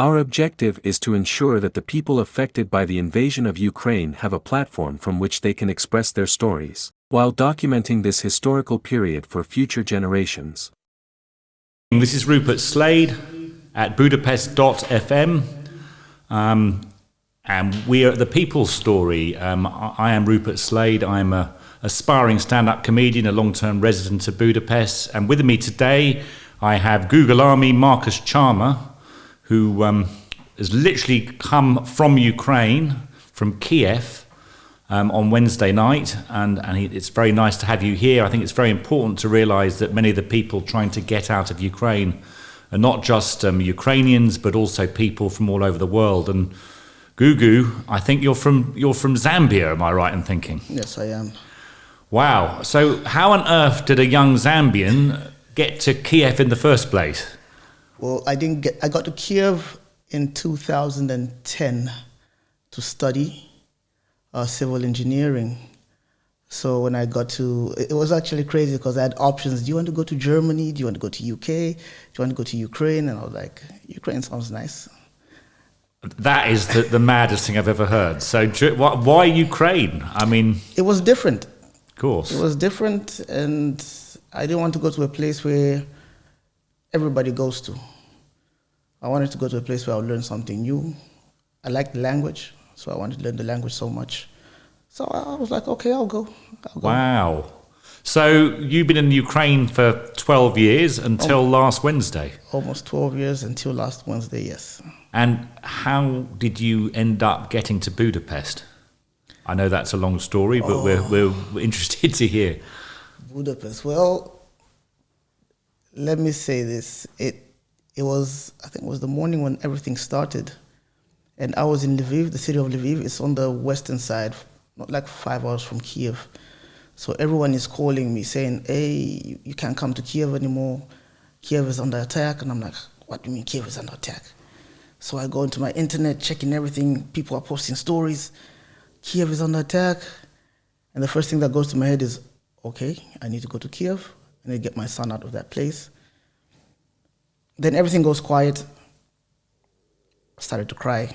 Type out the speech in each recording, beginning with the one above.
Our objective is to ensure that the people affected by the invasion of Ukraine have a platform from which they can express their stories, while documenting this historical period for future generations. This is Rupert Slade at Budapest.fm, and we are at The People's Story. I am Rupert Slade. I'm an aspiring stand-up comedian, a long-term resident of Budapest, and with me today I have Gugulami Marcus Charmer, who has literally come from Ukraine, from Kiev, on Wednesday night, and it's very nice to have you here. I think it's very important to realise that many of the people trying to get out of Ukraine are not just Ukrainians, but also people from all over the world. And Gugu, I think you're from Zambia, am I right in thinking? Yes, I am. Wow. So how on earth did a young Zambian get to Kiev in the first place? Well, I got to Kiev in 2010 to study civil engineering. So when I got to, it was actually crazy because I had options. Do you want to go to Germany? Do you want to go to UK? Do you want to go to Ukraine? And I was like, Ukraine sounds nice. That is the maddest thing I've ever heard. So why Ukraine? I mean... It was different. Of course. It was different, and I didn't want to go to a place where everybody goes to. I wanted to go to a place where I would learn something new. I liked the language, so I wanted to learn the language so much. So I was like, okay, I'll go. Wow. So you've been in Ukraine for 12 years until last Wednesday? Almost 12 years until last Wednesday, yes. And how did you end up getting to Budapest? I know that's a long story, but we're interested to hear. Budapest. Well, let me say this. I think it was the morning when everything started. And I was in Lviv, the city of Lviv. It's on the western side, not like 5 hours from Kiev. So everyone is calling me saying, hey, you can't come to Kiev anymore. Kiev is under attack. And I'm like, what do you mean Kiev is under attack? So I go into my internet, checking everything. People are posting stories. Kiev is under attack. And the first thing that goes to my head is, okay, I need to go to Kiev. I need to get my son out of that place. Then everything goes quiet. I started to cry.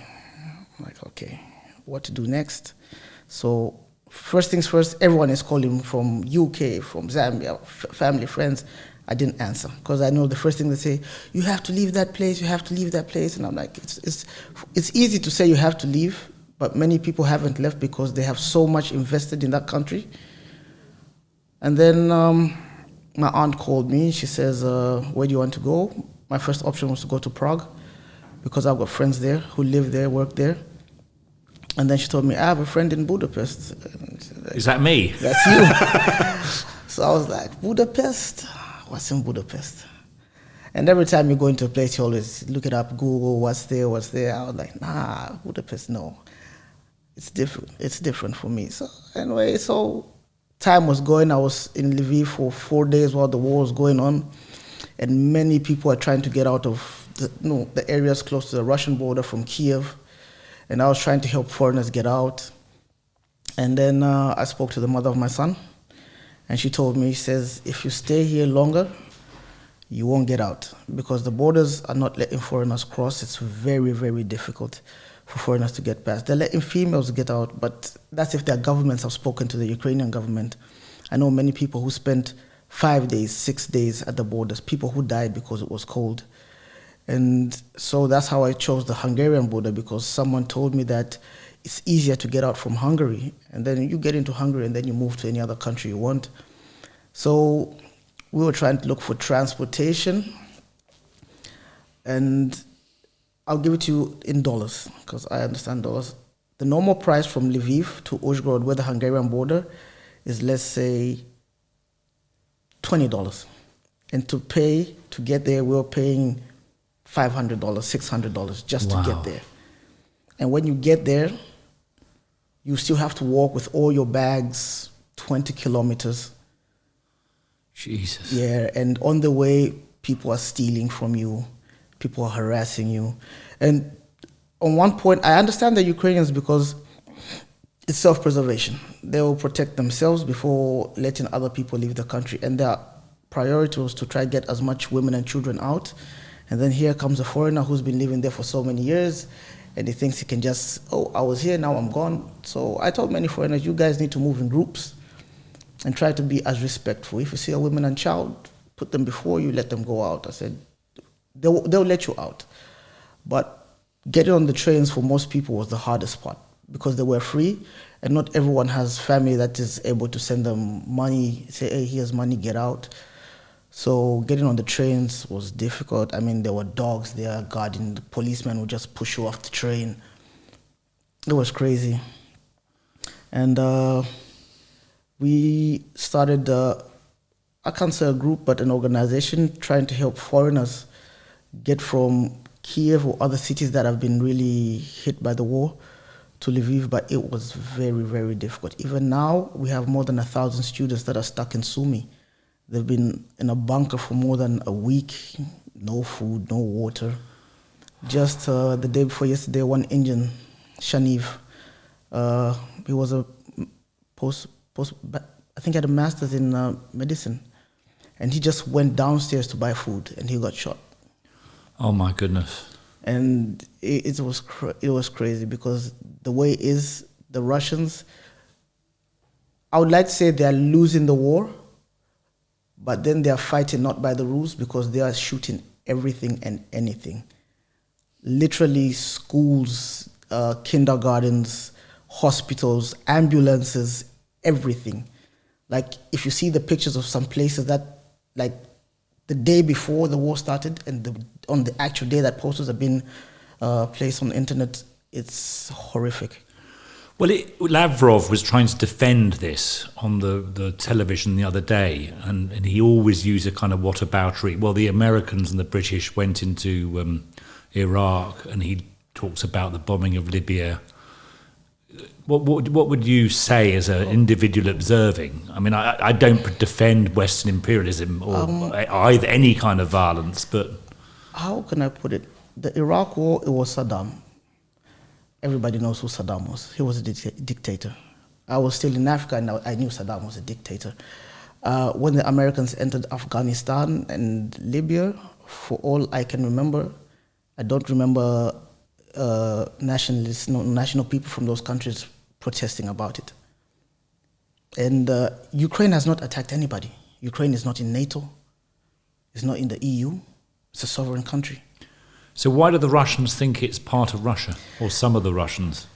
I'm like, okay, what to do next? So first things first, everyone is calling from UK, from Zambia, family, friends. I didn't answer because I know the first thing they say, you have to leave that place, you have to leave that place. And I'm like, it's easy to say you have to leave, but many people haven't left because they have so much invested in that country. And then my aunt called me. She says, where do you want to go? My first option was to go to Prague because I've got friends there who live there, work there. And then she told me, I have a friend in Budapest. Like, is that me? That's you. So I was like, Budapest? What's in Budapest? And every time you go into a place, you always look it up, Google, what's there? I was like, nah, Budapest, no. It's different. It's different for me. So anyway, time was going. I was in Lviv for 4 days while the war was going on. And many people are trying to get out of the areas close to the Russian border from Kiev. And I was trying to help foreigners get out. And then I spoke to the mother of my son. And she told me, she says, if you stay here longer, you won't get out. Because the borders are not letting foreigners cross. It's very, very difficult for foreigners to get past. They're letting females get out, but that's if their governments have spoken to the Ukrainian government. I know many people who spent 5 days, 6 days at the borders, people who died because it was cold. And so that's how I chose the Hungarian border, because someone told me that it's easier to get out from Hungary. And then you get into Hungary and then you move to any other country you want. So we were trying to look for transportation. And I'll give it to you in dollars, because I understand dollars. The normal price from Lviv to Uzhhorod, where the Hungarian border is, let's say, $20. And to get there, we were paying $500, $600 just to get there. And when you get there, you still have to walk with all your bags 20 kilometers. Jesus. Yeah, and on the way, people are stealing from you. People are harassing you. And on one point, I understand the Ukrainians because it's self-preservation. They will protect themselves before letting other people leave the country. And their priority was to try to get as much women and children out And then here comes a foreigner who's been living there for so many years, and he thinks he can just, oh, I was here, now I'm gone. So I told many foreigners, you guys need to move in groups and try to be as respectful. If you see a woman and child, put them before you, let them go out. I said, they'll let you out. But getting on the trains for most people was the hardest part because they were free, and not everyone has family that is able to send them money, say, hey, here's money, get out. So getting on the trains was difficult. I mean, there were dogs there guarding. The policemen would just push you off the train. It was crazy. And we started, I can't say a group, but an organization trying to help foreigners get from Kiev or other cities that have been really hit by the war to Lviv, but it was very, very difficult. Even now, we have more than 1,000 students that are stuck in Sumy. They've been in a bunker for more than a week, no food, no water. Just the day before yesterday, one Indian, Shaniv, he was a I think he had a master's in medicine, and he just went downstairs to buy food, and he got shot. Oh my goodness! And it was crazy because the way is the Russians. I would like to say they are losing the war, but then they are fighting not by the rules because they are shooting everything and anything. Literally schools, kindergartens, hospitals, ambulances, everything. Like if you see the pictures of some places that, like the day before the war started and on the actual day that posters have been placed on the internet, it's horrific. Well, Lavrov was trying to defend this on the television the other day, and he always used a kind of whataboutery. Well, the Americans and the British went into Iraq, and he talks about the bombing of Libya. What would you say as an individual observing? I mean, I don't defend Western imperialism or either any kind of violence, but... How can I put it? The Iraq war, it was Saddam. Everybody knows who Saddam was. He was a dictator. I was still in Africa and I knew Saddam was a dictator. When the Americans entered Afghanistan and Libya, for all I can remember, I don't remember national people from those countries protesting about it. And Ukraine has not attacked anybody. Ukraine is not in NATO. It's not in the EU. It's a sovereign country. So why do the Russians think it's part of Russia, or some of the Russians?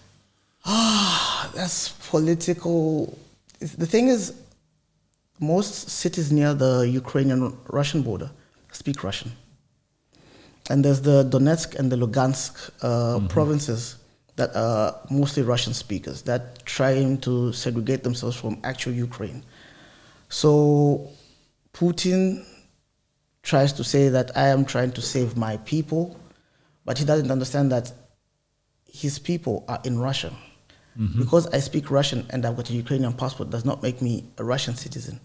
That's political. The thing is, most cities near the Ukrainian-Russian border speak Russian. And there's the Donetsk and the Lugansk provinces that are mostly Russian speakers that trying to segregate themselves from actual Ukraine. So Putin tries to say that I am trying to save my people, but he doesn't understand that his people are in Russia. Because I speak Russian and I've got a Ukrainian passport does not make me a Russian citizen.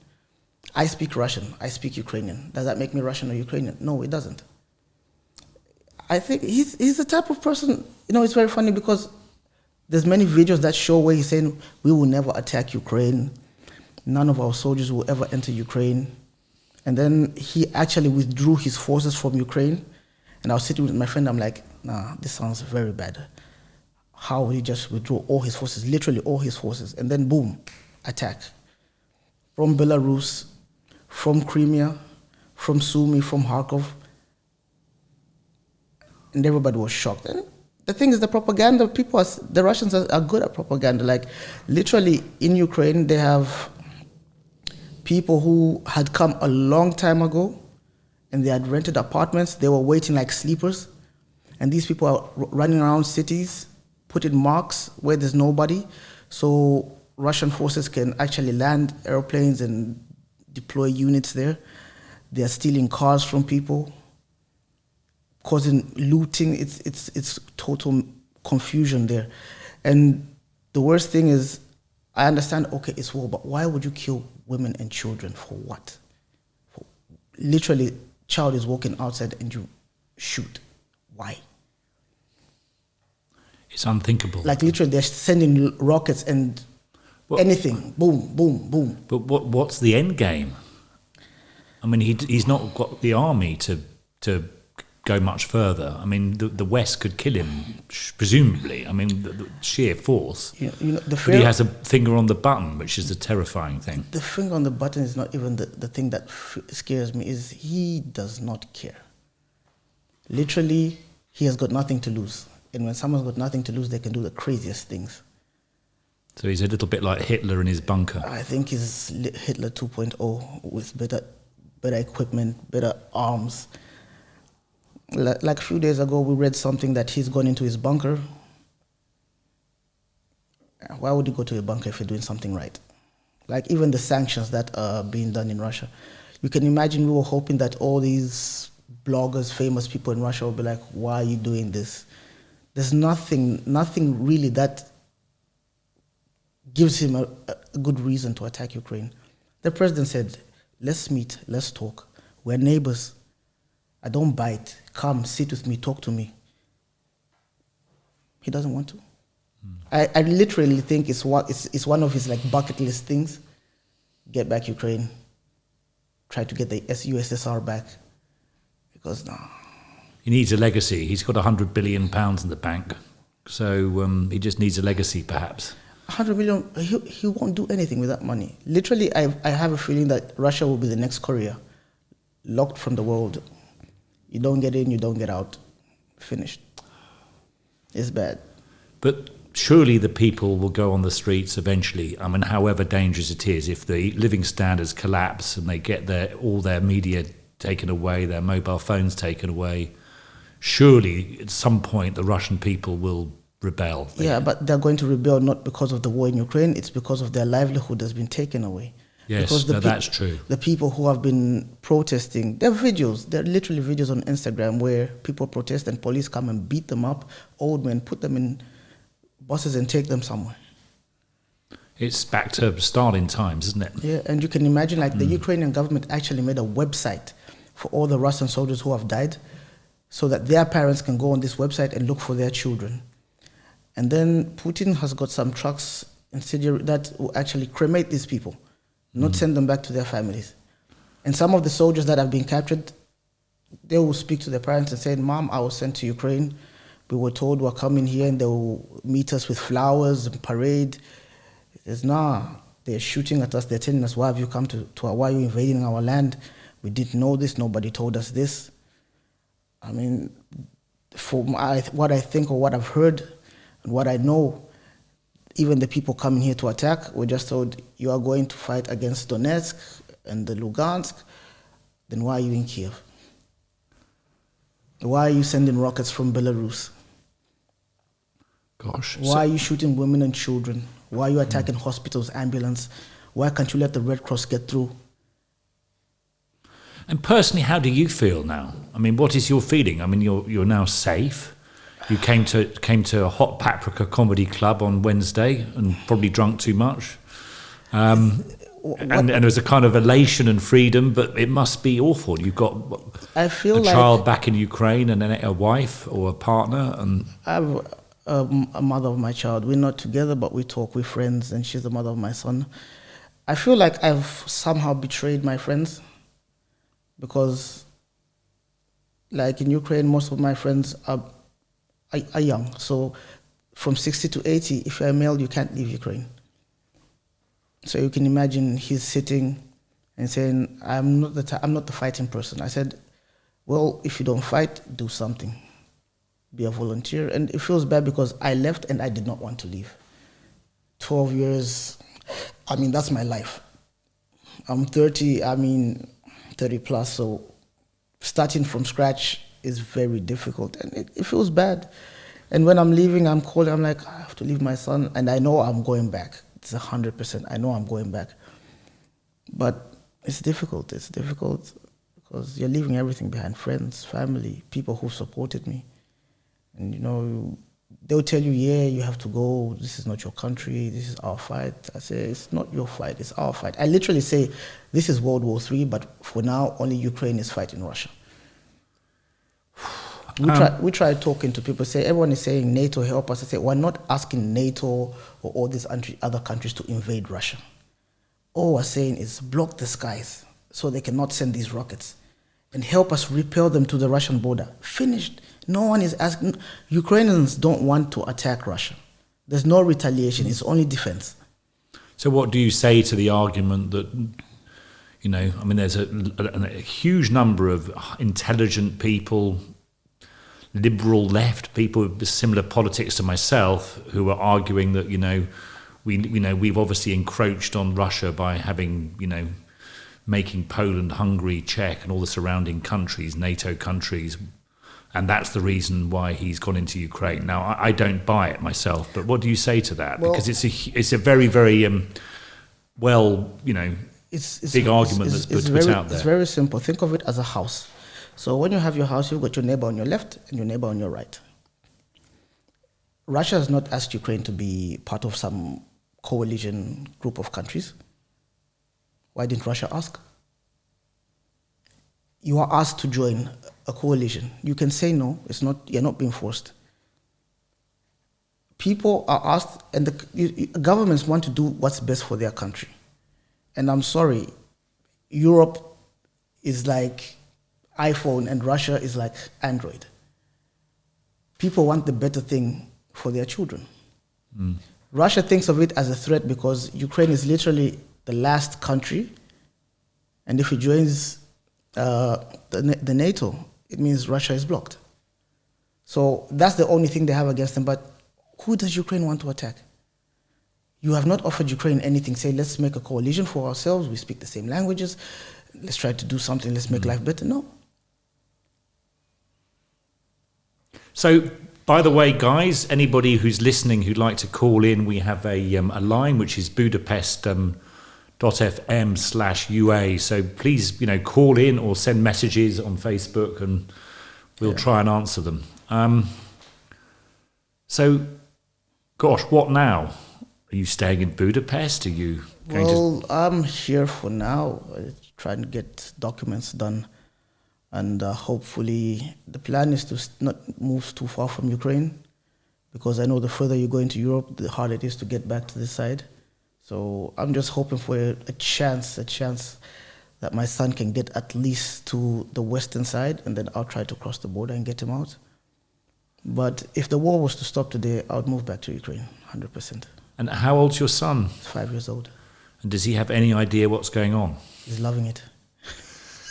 I speak Russian, I speak Ukrainian. Does that make me Russian or Ukrainian? No, it doesn't. I think he's the type of person, it's very funny because there's many videos that show where he's saying, we will never attack Ukraine. None of our soldiers will ever enter Ukraine. And then he actually withdrew his forces from Ukraine. And I was sitting with my friend, I'm like, nah, this sounds very bad. How would he just withdraw all his forces, literally all his forces, and then boom, attack. From Belarus, from Crimea, from Sumy, from Kharkov. And everybody was shocked. And the thing is, the propaganda, the Russians are good at propaganda. Like, literally, in Ukraine, they have people who had come a long time ago, and they had rented apartments. They were waiting like sleepers. And these people are running around cities, putting marks where there's nobody. So Russian forces can actually land airplanes and deploy units there. They are stealing cars from people, causing looting. It's total confusion there. And the worst thing is, I understand, okay, it's war, but why would you kill women and children for what? Literally, child is walking outside and you shoot. Why? It's unthinkable. Like literally, they're sending rockets and anything, boom, boom, boom. But what's the end game? I mean, he's not got the army to go much further. I mean, the West could kill him, presumably. I mean, the sheer force. But he has a finger on the button, which is the terrifying thing. The finger on the button is not even the thing that scares me, is he does not care. Literally, he has got nothing to lose. And when someone's got nothing to lose, they can do the craziest things. So he's a little bit like Hitler in his bunker. I think he's Hitler 2.0 with better equipment, better arms. Like a few days ago, we read something that he's gone into his bunker. Why would you go to a bunker if you're doing something right? Like even the sanctions that are being done in Russia. You can imagine we were hoping that all these bloggers, famous people in Russia will be like, why are you doing this? There's nothing really that gives him a good reason to attack Ukraine. The president said, let's meet, let's talk. We're neighbors. I don't bite. Come, sit with me, talk to me. He doesn't want to. I literally think it's one of his like bucket list things. Get back Ukraine. Try to get the USSR back. Because no. He needs a legacy. He's got £100 billion in the bank. So he just needs a legacy, perhaps. 100 million, he won't do anything with that money. Literally, I have a feeling that Russia will be the next Korea. Locked from the world. You don't get in, you don't get out. Finished. It's bad. But surely the people will go on the streets eventually. I mean, however dangerous it is, if the living standards collapse and they get all their media taken away, their mobile phones taken away, surely at some point the Russian people will rebel. Yeah, but they're going to rebel not because of the war in Ukraine, it's because of their livelihood has been taken away. Yes, that's true. The people who have been protesting, there are videos, there are literally videos on Instagram where people protest and police come and beat them up, old men, put them in buses and take them somewhere. It's back to Stalin times, isn't it? Yeah, and you can imagine like the Ukrainian government actually made a website for all the Russian soldiers who have died so that their parents can go on this website and look for their children. And then Putin has got some trucks in Syria that will actually cremate these people, not send them back to their families. And some of the soldiers that have been captured, they will speak to their parents and say, Mom, I was sent to Ukraine. We were told we're coming here and they will meet us with flowers and parade. He says, nah, they're shooting at us. They're telling us, why have you come to why are you invading our land? We didn't know this. Nobody told us this. I mean, what I think or what I've heard and what I know, even the people coming here to attack were just told, you are going to fight against Donetsk and the Lugansk, then why are you in Kiev? Why are you sending rockets from Belarus? Gosh. Why are you shooting women and children? Why are you attacking hospitals, ambulance? Why can't you let the Red Cross get through? And personally, how do you feel now? I mean, what is your feeling? I mean, you're now safe. You came to a Hot Paprika comedy club on Wednesday and probably drunk too much. And there was a kind of elation and freedom, but it must be awful. You've got a child back in Ukraine and then a wife or a partner. And I have a mother of my child. We're not together, but we talk. We're friends, and she's the mother of my son. I feel like I've somehow betrayed my friends because, like in Ukraine, most of my friends are young. So from 60 to 80, if you're a male, you can't leave Ukraine. So you can imagine he's sitting and saying, I'm not the fighting person. I said, well, if you don't fight, do something. Be a volunteer. And it feels bad because I left and I did not want to leave. 12 years, I mean, that's my life. I'm 30, 30 plus, so starting from scratch is very difficult and it feels bad. And when I'm leaving, I'm calling, I'm like, I have to leave my son, and I know I'm going back. It's 100%. I know I'm going back. But it's difficult. It's difficult because you're leaving everything behind, friends, family, people who supported me. And, you know, they'll tell you, yeah, you have to go. This is not your country. This is our fight. I say, it's not your fight. It's our fight. I literally say, this is World War III, but for now, only Ukraine is fighting Russia. We try talking to people, say everyone is saying NATO help us. I say we're not asking NATO or all these other countries to invade Russia. All we're saying is block the skies so they cannot send these rockets. and help us repel them to the Russian border. Finished. No one is asking. Ukrainians don't want to attack Russia. There's no retaliation. It's only defense. So what do you say to the argument that, you know, I mean, there's a huge number of intelligent people, liberal left people with similar politics to myself, who are arguing that, you know, we've obviously encroached on Russia by having, you know, making Poland, Hungary, Czech, and all the surrounding countries, NATO countries, and that's the reason why he's gone into Ukraine. Now, I don't buy it myself, but what do you say to that? Well, because it's a very, very well, you know, big argument that's put out there. It's very simple. Think of it as a house. So when you have your house, you've got your neighbor on your left and your neighbor on your right. Russia has not asked Ukraine to be part of some coalition group of countries. Why didn't Russia ask? You are asked to join a coalition. You can say no. It's not. You're not being forced. People are asked, and the governments want to do what's best for their country. And I'm sorry, Europe is like iPhone and Russia is like Android. People want the better thing for their children. Russia thinks of it as a threat because Ukraine is literally the last country, and if it joins the NATO, it means Russia is blocked. So that's the only thing they have against them. But who does Ukraine want to attack? You have not offered Ukraine anything. Say, let's make a coalition for ourselves. We speak the same languages. Let's try to do something. Let's make life better. No. So, by the way, guys, anybody who's listening who'd like to call in, we have a line which is Budapest.fm/UA. So please, you know, call in or send messages on Facebook, and we'll try and answer them. So, gosh, what now? Are you staying in Budapest? Are you going Well, I'm here for now, trying to get documents done. And hopefully the plan is to not move too far from Ukraine, because I know the further you go into Europe, the harder it is to get back to this side. So I'm just hoping for a chance that my son can get at least to the western side, and then I'll try to cross the border and get him out. But if the war was to stop today, I would move back to Ukraine, 100%. And how old's your son? He's 5 years old. And does he have any idea what's going on? He's loving it.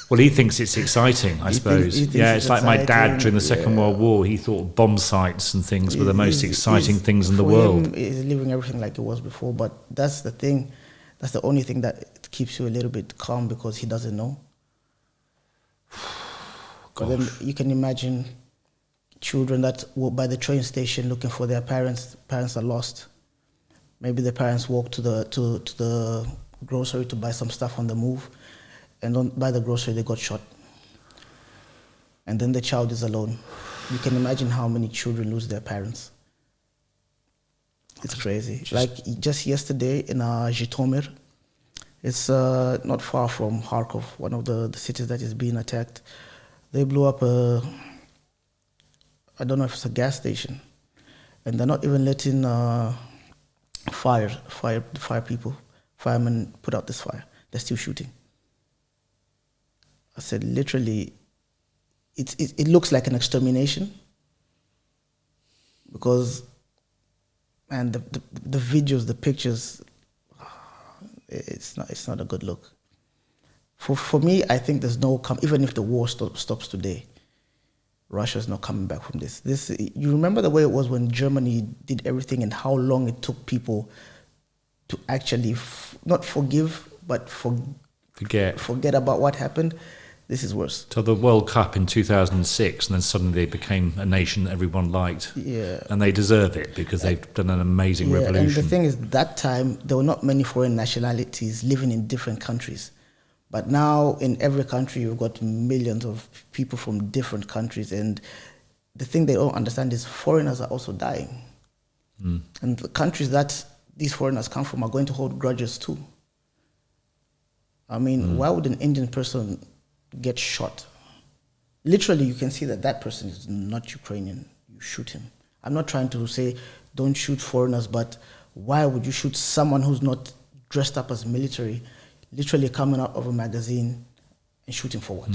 Well, he thinks it's exciting, I suppose. It's like my dad during the Second World War. He thought bomb sites and things were the most exciting things in the world. He's living everything like it was before, but that's the thing. That's the only thing that keeps you a little bit calm, because he doesn't know. But then you can imagine children that walk by the train station looking for their parents. Parents are lost. Maybe the parents walk to the grocery to buy some stuff on the move, and don't buy the grocery, they got shot. And then the child is alone. You can imagine how many children lose their parents. It's crazy. Just yesterday in Zhytomyr, it's not far from Kharkov, one of the cities that is being attacked. They blew up I don't know if it's a gas station, and they're not even letting firemen put out this fire. They're still shooting. I said, literally, it looks like an extermination, because, man, the videos, the pictures, it's not a good look. For me, I think there's no even if the war stops today, Russia's not coming back from this. You remember the way it was when Germany did everything, and how long it took people to actually not forgive, but forget about what happened. This is worse. So the World Cup in 2006, and then suddenly they became a nation that everyone liked. Yeah. And they deserve it, because they've done an amazing revolution. And the thing is, that time, there were not many foreign nationalities living in different countries. But now, in every country, you've got millions of people from different countries. And the thing they don't understand is foreigners are also dying. And the countries that these foreigners come from are going to hold grudges too. I mean, why would an Indian person get shot? Literally, you can see that person is not Ukrainian. You shoot him. I'm not trying to say don't shoot foreigners, but why would you shoot someone who's not dressed up as military, literally coming out of a magazine, and shooting for what?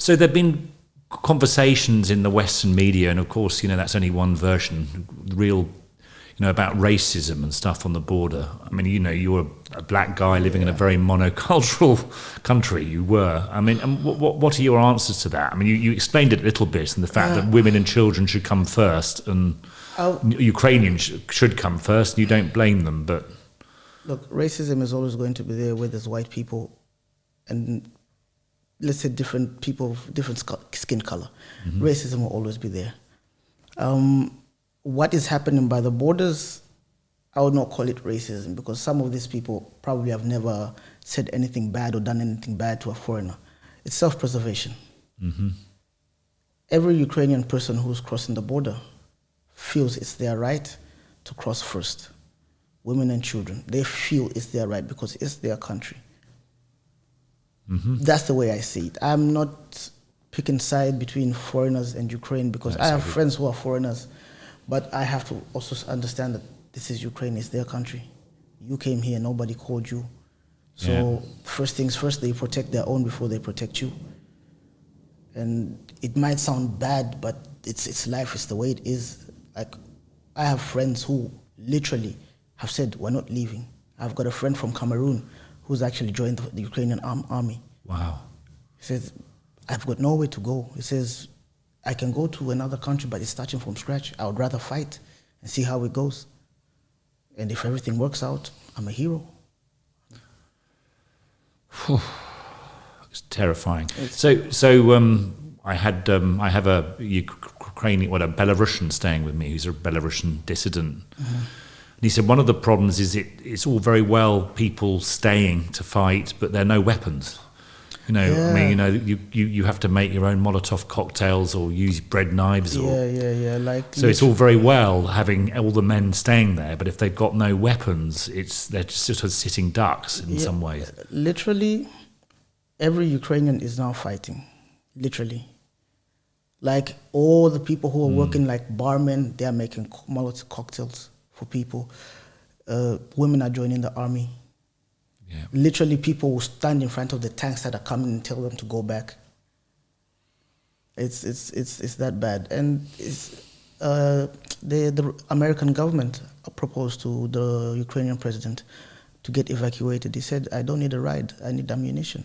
So there've been conversations in the Western media, and of course, that's only one version, real, about racism and stuff on the border. I mean, you're a black guy living in a very monocultural country. You were. I mean, and what are your answers to that? I mean, you explained it a little bit, and the fact that women and children should come first, and Ukrainians should come first, and you don't blame them, but... Look, racism is always going to be there where there's white people and, let's say, different people of different skin color. Mm-hmm. Racism will always be there. What is happening by the borders, I would not call it racism, because some of these people probably have never said anything bad or done anything bad to a foreigner. It's self-preservation. Mm-hmm. Every Ukrainian person who's crossing the border feels it's their right to cross first. Women and children, they feel it's their right because it's their country. Mm-hmm. That's the way I see it. I'm not picking side between foreigners and Ukraine, because I have friends who are foreigners, but I have to also understand that this is Ukraine, it's their country. You came here, nobody called you. So first things first, they protect their own before they protect you. And it might sound bad, but it's life, it's the way it is. Like, I have friends who literally have said, we're not leaving. I've got a friend from Cameroon who's actually joined the Ukrainian army. Wow. He says, I've got nowhere to go. He says, I can go to another country, but it's starting from scratch. I would rather fight and see how it goes. And if everything works out, I'm a hero. It's terrifying. I have a Ukrainian, a Belarusian staying with me, who's a Belarusian dissident. Mm-hmm. And he said one of the problems is it's all very well people staying to fight, but there are no weapons. I mean, you have to make your own Molotov cocktails or use bread knives. So it's all very well having all the men staying there, but if they've got no weapons, they're just sort of sitting ducks in some ways. Literally, every Ukrainian is now fighting. Literally. Like, all the people who are working like barmen, they are making Molotov cocktails for people. Women are joining the army. Yeah. Literally, people will stand in front of the tanks that are coming and tell them to go back. It's that bad. And the American government proposed to the Ukrainian president to get evacuated. He said, I don't need a ride, I need ammunition.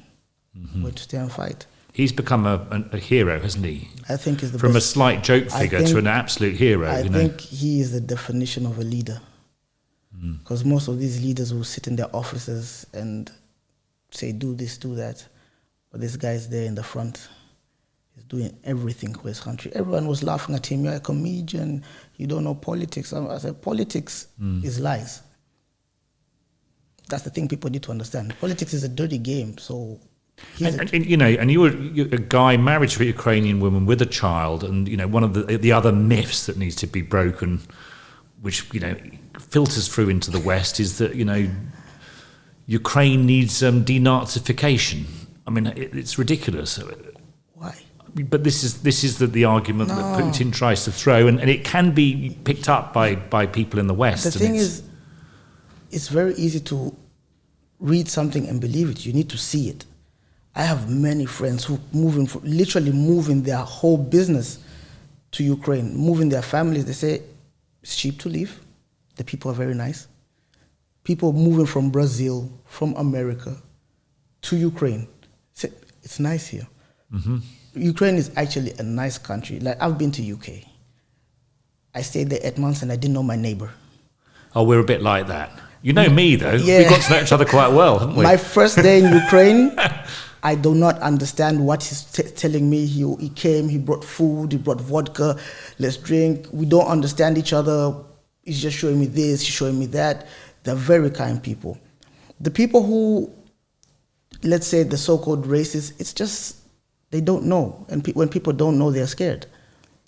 Mm-hmm. Where to stay and fight. He's become a hero, hasn't he? I think he's the From best. A slight joke figure to an absolute hero. I think he is the definition of a leader. Because most of these leaders will sit in their offices and say, do this, do that. But this guy's there in the front. He's doing everything for his country. Everyone was laughing at him. You're a comedian. You don't know politics. I said, politics is lies. That's the thing people need to understand. Politics is a dirty game. So, and you're a guy married to a Ukrainian woman with a child, and one of the other myths that needs to be broken, which filters through into the West, is that Ukraine needs denazification. I mean, it's ridiculous. Why? But this is the argument that Putin tries to throw, and it can be picked up by people in the West. The thing is, it's very easy to read something and believe it. You need to see it. I have many friends who literally moving their whole business to Ukraine, moving their families. They say it's cheap to live. The people are very nice. People moving from Brazil, from America to Ukraine. It's nice here. Mm-hmm. Ukraine is actually a nice country. Like, I've been to UK. I stayed there 8 months and I didn't know my neighbor. Oh, we're a bit like that. You know me, though. Yeah. We've got to know each other quite well, haven't we? My first day in Ukraine, I do not understand what he's telling me. He came, he brought food, he brought vodka, let's drink. We don't understand each other. He's just showing me this, he's showing me that. They're very kind people. The people who, let's say the so-called racists, it's just, they don't know. And when people don't know, they're scared.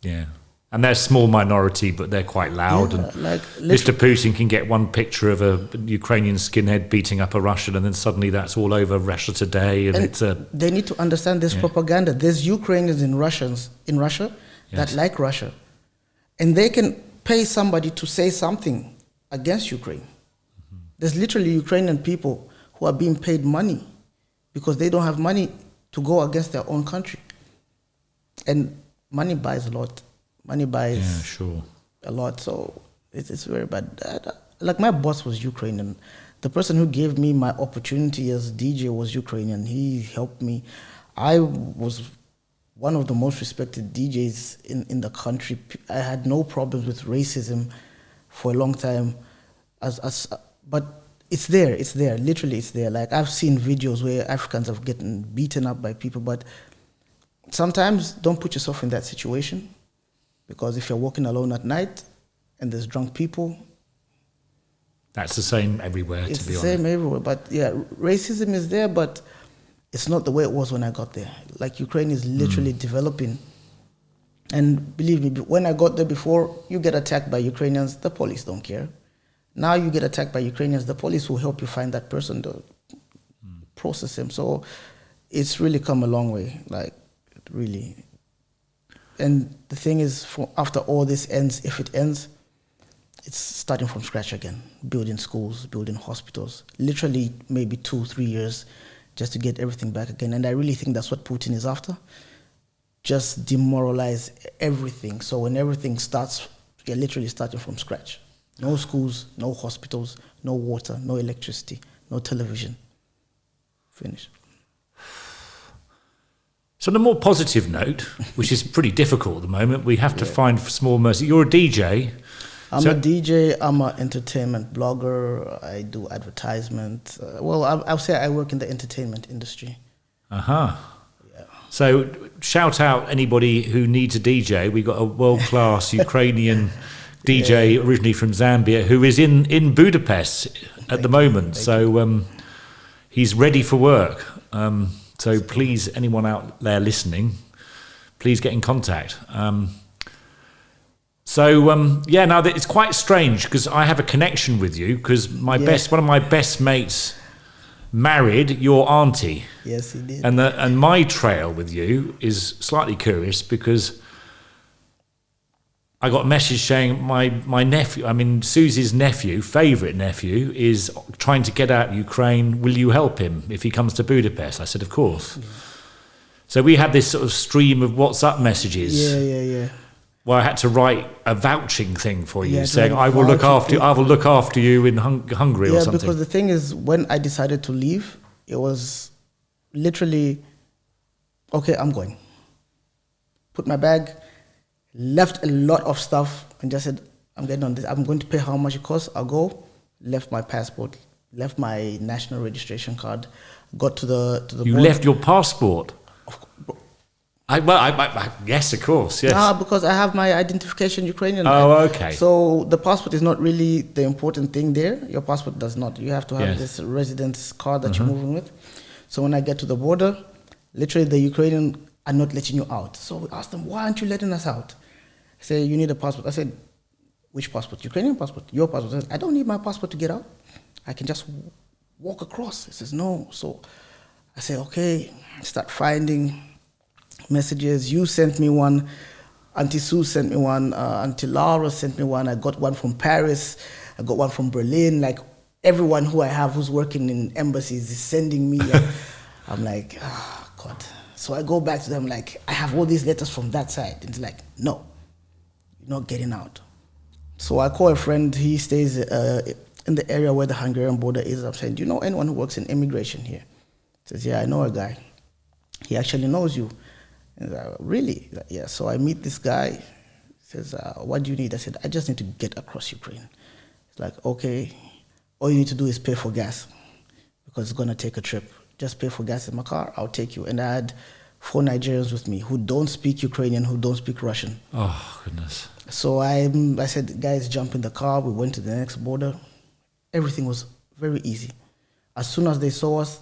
Yeah. And they're a small minority, but they're quite loud. Yeah, and like, Mr. Putin can get one picture of a Ukrainian skinhead beating up a Russian, and then suddenly that's all over Russia Today. And it's they need to understand this propaganda. There's Ukrainians in Russia that like Russia. And they can pay somebody to say something against Ukraine. Mm-hmm. There's literally Ukrainian people who are being paid money because they don't have money to go against their own country. And money buys a lot. Money buys Yeah, sure. a lot. So it's very bad. Like my boss was Ukrainian. The person who gave me my opportunity as DJ was Ukrainian. He helped me. I was one of the most respected DJs in the country. I had no problems with racism for a long time. But it's there. Literally, it's there. Like I've seen videos where Africans have gotten beaten up by people, but sometimes don't put yourself in that situation, because if you're walking alone at night and there's drunk people, That's the same everywhere, it's to be the honest. same everywhere. But yeah, racism is there, but it's not the way it was when I got there. Like Ukraine is literally developing. And believe me, when I got there before, you get attacked by Ukrainians, the police don't care. Now you get attacked by Ukrainians, the police will help you find that person to process him. So it's really come a long way, like really. And the thing is, after all this ends, if it ends, it's starting from scratch again, building schools, building hospitals, literally maybe 2-3 years just to get everything back again. And I really think that's what Putin is after. Just demoralize everything. So when everything starts, you're literally starting from scratch. No schools, no hospitals, no water, no electricity, no television. Finish. So on a more positive note, which is pretty difficult at the moment, we have to find small mercy. You're a DJ. I'm a DJ, I'm an entertainment blogger, I do advertisement. I'll say I work in the entertainment industry. Uh-huh. Yeah. So shout out anybody who needs a DJ. We've got a world-class Ukrainian DJ originally from Zambia who is in Budapest at the moment. So he's ready for work. So please, anyone out there listening, please get in contact. Now it's quite strange because I have a connection with you because one of my best mates married your auntie. Yes, he did. And my trail with you is slightly curious because I got a message saying my nephew, Susie's favourite nephew, is trying to get out of Ukraine. Will you help him if he comes to Budapest? I said, of course. Yeah. So we had this sort of stream of WhatsApp messages. Yeah. Well, I had to write a vouching thing for you, saying I will look after you in Hungary or something. Yeah, because the thing is, when I decided to leave, it was literally, okay, I'm going. Put my bag, left a lot of stuff, and just said, I'm getting on this. I'm going to pay how much it costs. I'll go. Left my passport, left my national registration card, got to the You border. left your passport? Yes, of course, yes. No, because I have my identification Ukrainian. Oh, okay. So the passport is not really the important thing there. Your passport does not. You have to have this residence card that you're moving with. So when I get to the border, literally the Ukrainian are not letting you out. So we asked them, why aren't you letting us out? They say, you need a passport. I said, which passport? Ukrainian passport? Your passport? I said, I don't need my passport to get out. I can just walk across. He says, no. So I say, okay, start finding messages. You sent me one, Auntie Sue sent me one, Auntie Laura sent me one, I got one from Paris, I got one from Berlin. Like everyone who I have who's working in embassies is sending me. I'm like, oh God. So I go back to them like, I have all these letters from that side. It's like, no, you're not getting out. So I call a friend, he stays in the area where the Hungarian border is. I'm saying, do you know anyone who works in immigration here? He says, yeah, I know a guy. He actually knows you. And really? Yeah. So I meet this guy. He says, what do you need? I said, I just need to get across Ukraine. He's like, okay, all you need to do is pay for gas because it's going to take a trip. Just pay for gas in my car, I'll take you. And I had 4 Nigerians with me who don't speak Ukrainian, who don't speak Russian. Oh, goodness. So I said, guys, jump in the car. We went to the next border. Everything was very easy. As soon as they saw us,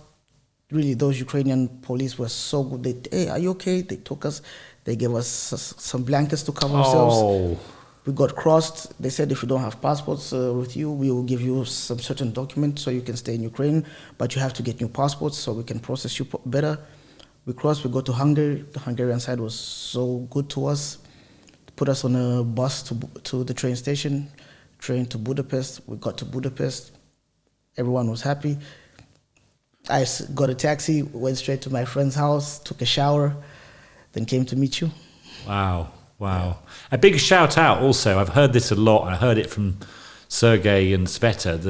really, those Ukrainian police were so good. Hey, are you okay? They took us. They gave us some blankets to cover ourselves. We got crossed. They said if you don't have passports with you, we will give you some certain document so you can stay in Ukraine, but you have to get new passports so we can process you better. We crossed. We go to Hungary. The Hungarian side was so good to us. Put us on a bus to the train station, train to Budapest. We got to Budapest. Everyone was happy. I got a taxi, went straight to my friend's house, took a shower, then came to meet you. Wow. A big shout out also, I've heard this a lot, I heard it from Sergey and Sveta,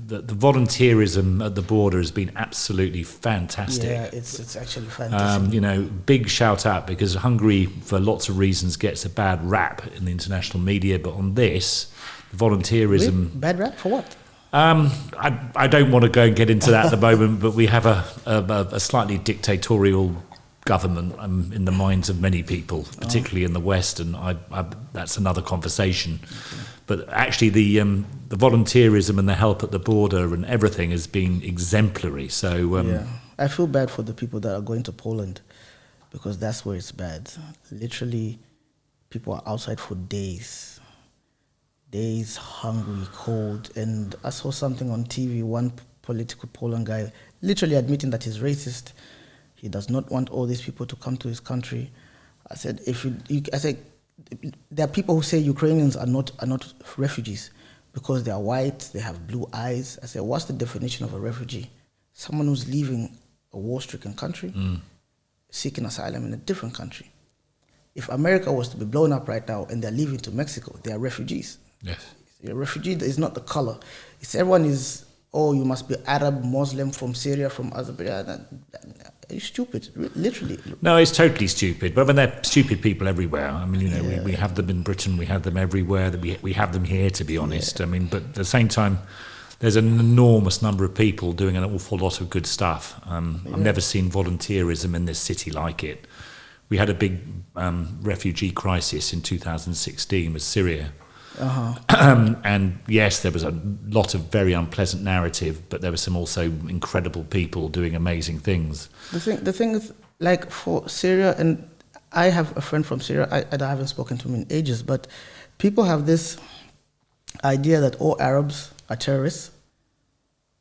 the volunteerism at the border has been absolutely fantastic. Yeah, it's actually fantastic. You know, big shout out, because Hungary, for lots of reasons, gets a bad rap in the international media, but on this, volunteerism... Really? Bad rap for what? I don't want to go and get into that at the moment, but we have a slightly dictatorial government in the minds of many people, particularly in the West, and that's another conversation. Okay. But actually, the volunteerism and the help at the border and everything has been exemplary. So yeah, I feel bad for the people that are going to Poland, because that's where it's bad. Literally, people are outside for days, hungry, cold. And I saw something on TV, one political Poland guy literally admitting that he's racist. He does not want all these people to come to his country. I said, there are people who say Ukrainians are not refugees because they are white, they have blue eyes. I said, what's the definition of a refugee? Someone who's leaving a war-stricken country, seeking asylum in a different country. If America was to be blown up right now and they're leaving to Mexico, they are refugees. Yes. A refugee is not the color. It's everyone is, you must be Arab, Muslim, from Syria, from Azerbaijan. Are you stupid? Literally. No, it's totally stupid. But there are stupid people everywhere. I mean, we have them in Britain, we have them everywhere. We have them here, to be honest. Yeah. I mean, but at the same time, there's an enormous number of people doing an awful lot of good stuff. I've never seen volunteerism in this city like it. We had a big refugee crisis in 2016 with Syria. And yes, there was a lot of very unpleasant narrative, but there were some also incredible people doing amazing things. The thing is, like for Syria, and I have a friend from Syria, I haven't spoken to him in ages, but people have this idea that all Arabs are terrorists,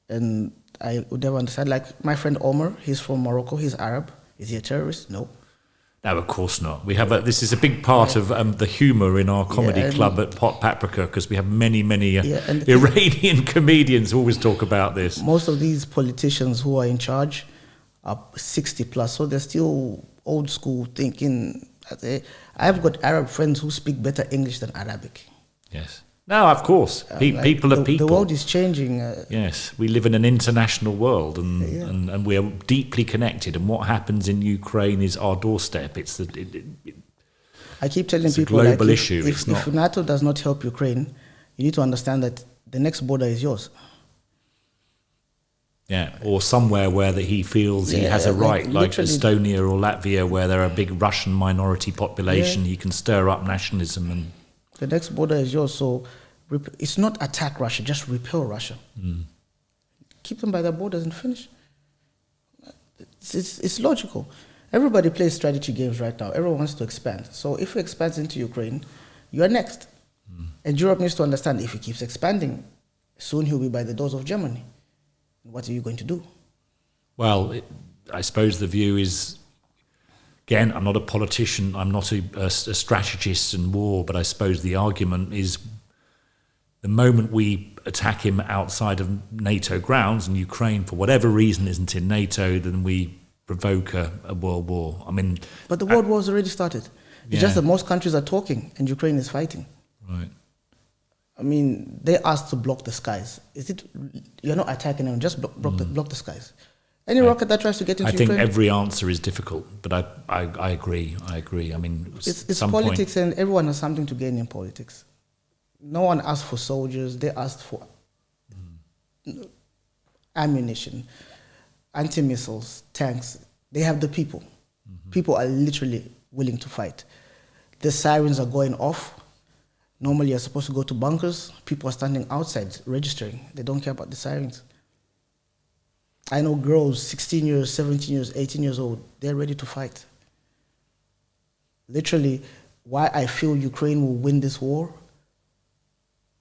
and I would never understand. Like my friend Omar, he's from Morocco, he's Arab. Is he a terrorist? No. No, of course not. We have this is a big part of the humour in our comedy club at Pot Paprika, because we have many Iranian comedians who always talk about this. Most of these politicians who are in charge are 60 plus, so they're still old school thinking. I've got Arab friends who speak better English than Arabic. Yes. No, of course. People are people. The world is changing. Yes, we live in an international world, and we are deeply connected. And what happens in Ukraine is our doorstep. It's I keep telling people, a global issue. If NATO does not help Ukraine, you need to understand that the next border is yours. Yeah, or somewhere where he feels he has a right, like Estonia or Latvia, where there are a big Russian minority population. He can stir up nationalism and. The next border is yours, so it's not attack Russia, just repel Russia. Keep them by their borders and finish. It's logical. Everybody plays strategy games right now. Everyone wants to expand. So if he expands into Ukraine, you are next. And Europe needs to understand, if he keeps expanding, soon he'll be by the doors of Germany. What are you going to do? Well, I suppose the view is... Again, I'm not a politician, I'm not a strategist in war, but I suppose the argument is the moment we attack him outside of NATO grounds, and Ukraine, for whatever reason, isn't in NATO, then we provoke a world war. I mean... But the world war has already started. It's just that most countries are talking and Ukraine is fighting. Right. I mean, they asked to block the skies. You're not attacking them, just block the skies. Any rocket that tries to get into Ukraine... I think every answer is difficult, but I agree. I mean... It's politics, and everyone has something to gain in politics. No one asked for soldiers. They asked for ammunition, anti-missiles, tanks. They have the people. People are literally willing to fight. The sirens are going off. Normally, you're supposed to go to bunkers. People are standing outside registering. They don't care about the sirens. I know girls, 16 years, 17 years, 18 years old, they're ready to fight. Literally, why I feel Ukraine will win this war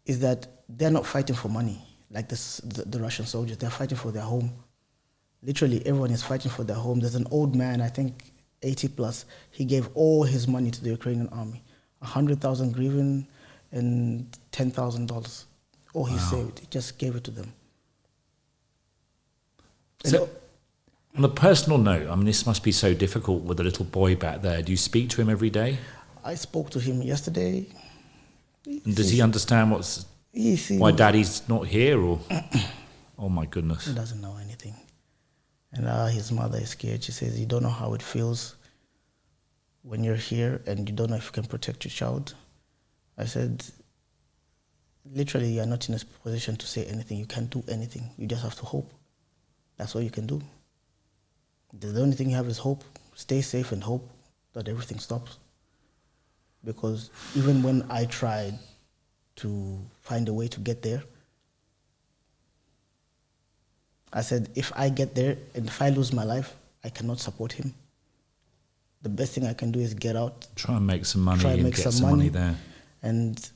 is that they're not fighting for money like the Russian soldiers. They're fighting for their home. Literally, everyone is fighting for their home. There's an old man, I think 80 plus, he gave all his money to the Ukrainian army. 100,000 hryvnia and $10,000. All he saved, he just gave it to them. So, On a personal note, I mean, this must be so difficult with a little boy back there. Do you speak to him every day? I spoke to him yesterday. And does he understand why Daddy's not here? Or oh my goodness, he doesn't know anything. And his mother is scared. She says, you don't know how it feels when you're here and you don't know if you can protect your child. I said, literally, you're not in a position to say anything. You can't do anything. You just have to hope. That's all you can do. The only thing you have is hope. Stay safe and hope that everything stops. Because even when I tried to find a way to get there, I said, if I get there and if I lose my life, I cannot support him. The best thing I can do is get out. Try and make some money and get some money there. And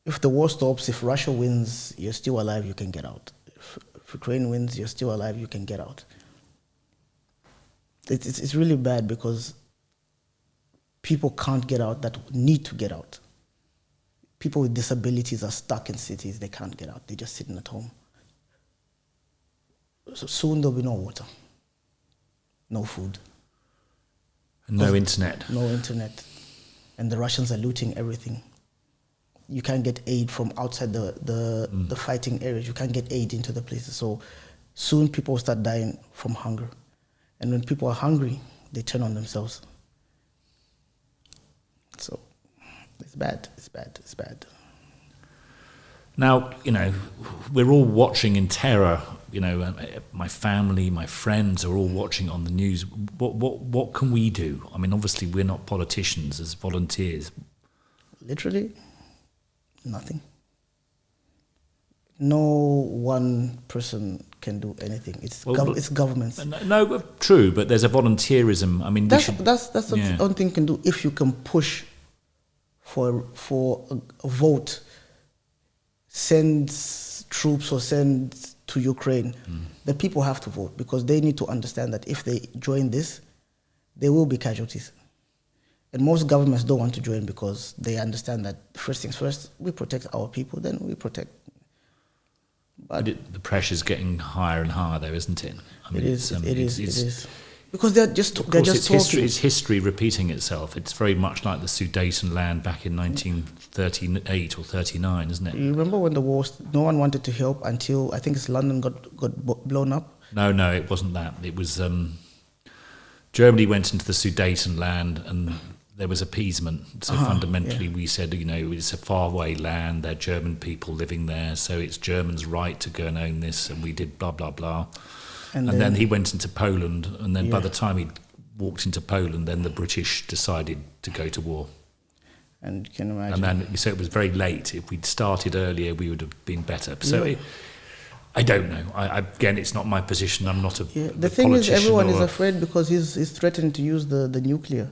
if the war stops, if Russia wins, you're still alive, you can get out. If Ukraine wins, you're still alive, you can get out. It's really bad because people can't get out that need to get out. People with disabilities are stuck in cities. They can't get out. They're just sitting at home. So soon there'll be no water, no food. No internet. No internet. And the Russians are looting everything. You can't get aid from outside the fighting areas. You can't get aid into the places. So soon people will start dying from hunger. And when people are hungry, they turn on themselves. So it's bad, it's bad, it's bad. Now, we're all watching in terror. My family, my friends are all watching on the news. What can we do? I mean, obviously we're not politicians as volunteers. Literally, nothing. No one person can do anything. It's governments. No, true, but there's a volunteerism. I mean, that's the only thing you can do. If you can push for a vote, send troops or send to Ukraine, the people have to vote because they need to understand that if they join this, there will be casualties. And most governments don't want to join because they understand that first things first, we protect our people, then we protect. But the pressure's getting higher and higher, though, isn't it? I mean, it is. Because they're just talking. It's history repeating itself. It's very much like the Sudetenland back in 1938 or 39, isn't it? You remember when the war, no one wanted to help until I think it's London got blown up? No, it wasn't that. It was Germany went into the Sudetenland and there was appeasement. So fundamentally we said, it's a faraway land, there are German people living there, so it's Germans' right to go and own this, and we did blah, blah, blah. And then he went into Poland, and then by the time he walked into Poland, then the British decided to go to war. And you can imagine. And then, so it was very late. If we'd started earlier, we would have been better. So I don't know. Again, it's not my position. I'm not a The thing is, everyone is afraid because he's threatened to use the nuclear.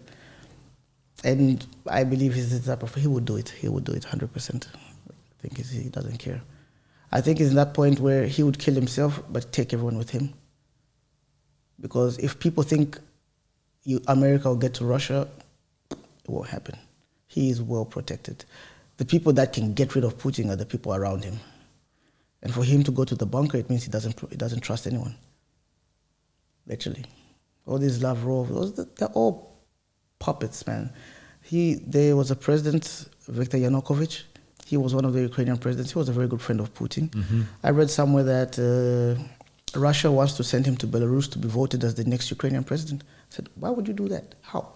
And I believe he's the type of, he would do it. He would do it 100%. I think he doesn't care. I think it's in that point where he would kill himself, but take everyone with him. Because if people think America will get to Russia, it won't happen. He is well protected. The people that can get rid of Putin are the people around him. And for him to go to the bunker, it means he doesn't trust anyone. Literally. All these Lavrov, they're all puppets, man. There was a president, Viktor Yanukovych. He was one of the Ukrainian presidents. He was a very good friend of Putin. Mm-hmm. I read somewhere that Russia wants to send him to Belarus to be voted as the next Ukrainian president. I said, why would you do that? How?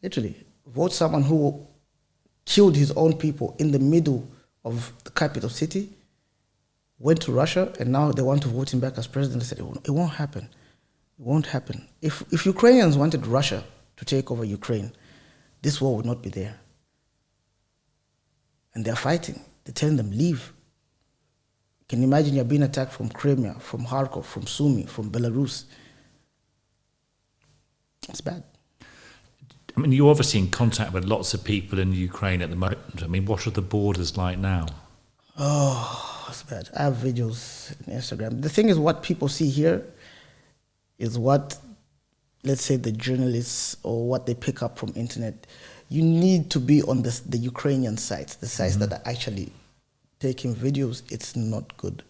Literally, vote someone who killed his own people in the middle of the capital city, went to Russia, and now they want to vote him back as president. I said, it won't happen. It won't happen. If Ukrainians wanted Russia to take over Ukraine, this war would not be there. And they're fighting. They're telling them, leave. Can you imagine you're being attacked from Crimea, from Kharkov, from Sumy, from Belarus? It's bad. I mean, you're obviously in contact with lots of people in Ukraine at the moment. I mean, what are the borders like now? Oh, it's bad. I have videos on Instagram. The thing is, what people see here is what, let's say, the journalists or what they pick up from internet. You need to be on the Ukrainian sites, the sites that are actually taking videos. It's not good.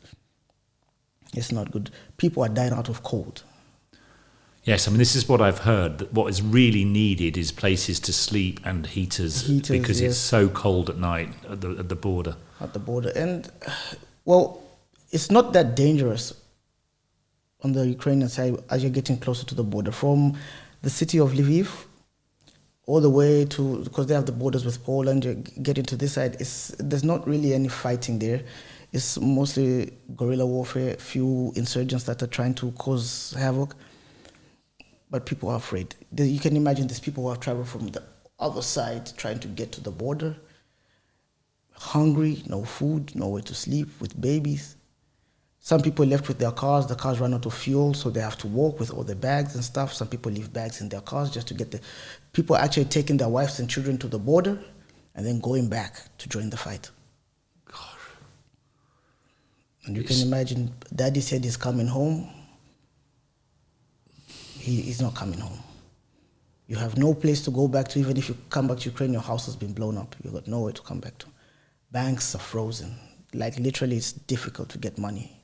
It's not good. People are dying out of cold. Yes, I mean, this is what I've heard, that what is really needed is places to sleep and heaters because yes. it's so cold at night at the border. At the border. And, well, it's not that dangerous on the Ukrainian side as you're getting closer to the border. From the city of Lviv all the way to, because they have the borders with Poland, you get into this side, there's not really any fighting there. It's mostly guerrilla warfare, few insurgents that are trying to cause havoc. But people are afraid. You can imagine these people who have traveled from the other side trying to get to the border, hungry, no food, nowhere to sleep, with babies. Some people left with their cars. The cars ran out of fuel, so they have to walk with all their bags and stuff. Some people leave bags in their cars just to get the... People are actually taking their wives and children to the border and then going back to join the fight. Gosh. And you can imagine, Daddy said he's coming home. He's not coming home. You have no place to go back to. Even if you come back to Ukraine, your house has been blown up. You've got nowhere to come back to. Banks are frozen. Like, literally, it's difficult to get money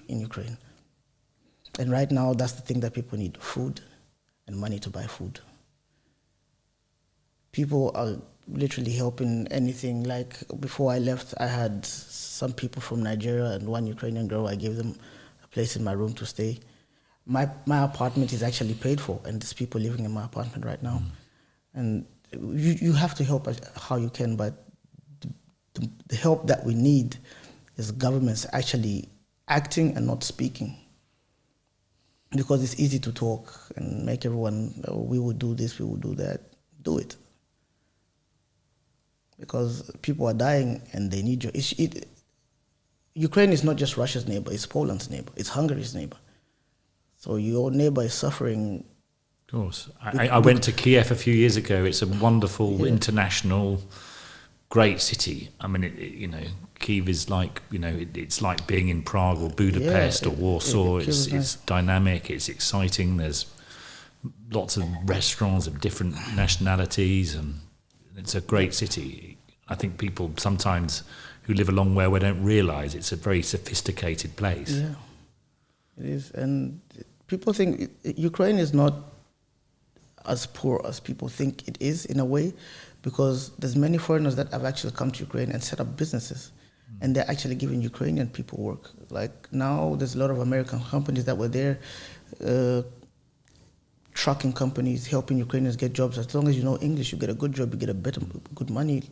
in Ukraine. And right now, that's the thing that people need: food and money to buy food. People are literally helping anything. Like, before I left, I had some people from Nigeria and one Ukrainian girl. I gave them a place in my room to stay. My apartment is actually paid for, and there's people living in my apartment right now. And you have to help how you can, but the help that we need is governments actually acting and not speaking. Because it's easy to talk and make everyone, oh, we will do this, we will do that. Do it. Because people are dying and they need you. Ukraine is not just Russia's neighbor, it's Poland's neighbor, it's Hungary's neighbor. So your neighbor is suffering. Of course. I went to Kiev a few years ago. It's a wonderful, international, great city. I mean, Kiev is like, it's like being in Prague or Budapest or Warsaw. It's dynamic, it's exciting. There's lots of restaurants of different nationalities, and it's a great city. I think people sometimes who live a long way away don't realise it's a very sophisticated place. Yeah, it is. And people think Ukraine is not as poor as people think it is, in a way, because there's many foreigners that have actually come to Ukraine and set up businesses, and they're actually giving Ukrainian people work. Like, now there's a lot of American companies that were there, trucking companies helping Ukrainians get jobs. As long as you know English, you get a good job, you get good money,